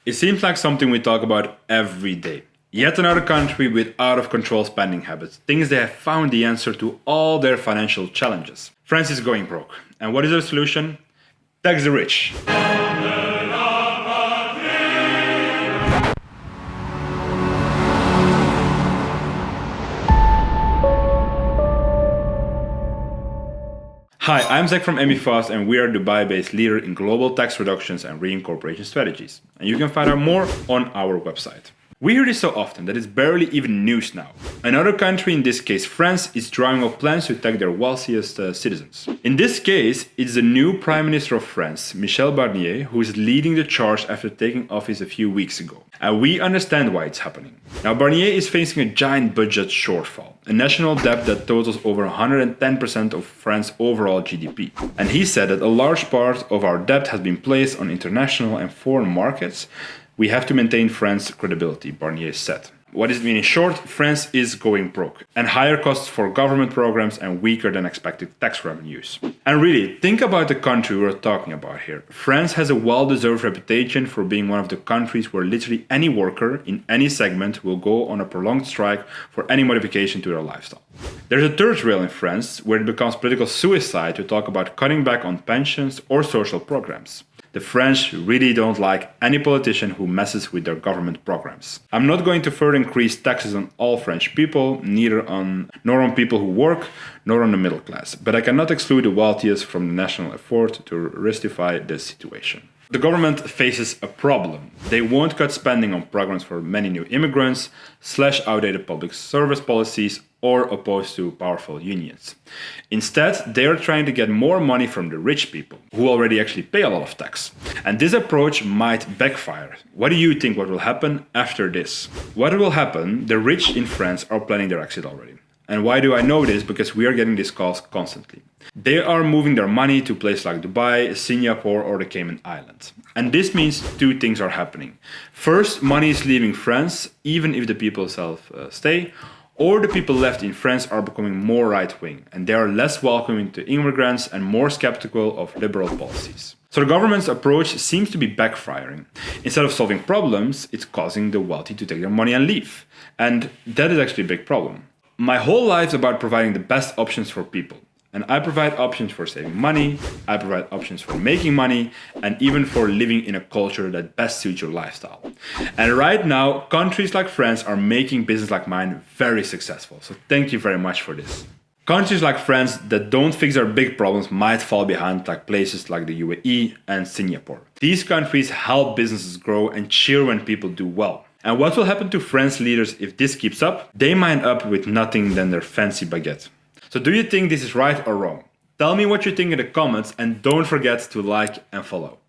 It seems like something we talk about every day. Yet another country with out-of-control spending habits thinks they have found the answer to all their financial challenges. France is going broke. And what is their solution? Tax the rich. Hi, I'm Zach from Emifast, and we are a Dubai-based leader in global tax reductions and reincorporation strategies. And you can find out more on our website. We hear this so often that it's barely even news now. Another country, in this case France, is drawing up plans to tax their wealthiest citizens. In this case, it's the new Prime Minister of France, Michel Barnier, who is leading the charge after taking office a few weeks ago. And we understand why it's happening. Now, Barnier is facing a giant budget shortfall, a national debt that totals over 110% of France's overall GDP. And he said that a large part of our debt has been placed on international and foreign markets. We have to maintain France's credibility, Barnier said. What does it mean in short? France is going broke, and higher costs for government programs and weaker than expected tax revenues. And really, think about the country we're talking about here. France has a well-deserved reputation for being one of the countries where literally any worker in any segment will go on a prolonged strike for any modification to their lifestyle. There's a third rail in France where it becomes political suicide to talk about cutting back on pensions or social programs. The French really don't like any politician who messes with their government programs. I'm not going to further increase taxes on all French people, nor on people who work, nor on the middle class. But I cannot exclude the wealthiest from the national effort to rectify this situation. The government faces a problem. They won't cut spending on programs for many new immigrants, slash outdated public service policies, or oppose to powerful unions. Instead, they are trying to get more money from the rich people, who already actually pay a lot of tax. And this approach might backfire. What do you think will happen after this? What will happen? The rich in France are planning their exit already. And why do I know this? Because we are getting these calls constantly. They are moving their money to places like Dubai, Singapore, or the Cayman Islands. And this means two things are happening. First, money is leaving France, even if the people stay, or the people left in France are becoming more right-wing, and they are less welcoming to immigrants and more skeptical of liberal policies. So the government's approach seems to be backfiring. Instead of solving problems, it's causing the wealthy to take their money and leave. And that is actually a big problem. My whole life is about providing the best options for people. And I provide options for saving money, I provide options for making money, and even for living in a culture that best suits your lifestyle. And right now, countries like France are making business like mine very successful. So thank you very much for this. Countries like France that don't fix their big problems might fall behind, like places like the UAE and Singapore. These countries help businesses grow and cheer when people do well. And what will happen to French leaders if this keeps up? They might end up with nothing than their fancy baguette. So do you think this is right or wrong? Tell me what you think in the comments, and don't forget to like and follow.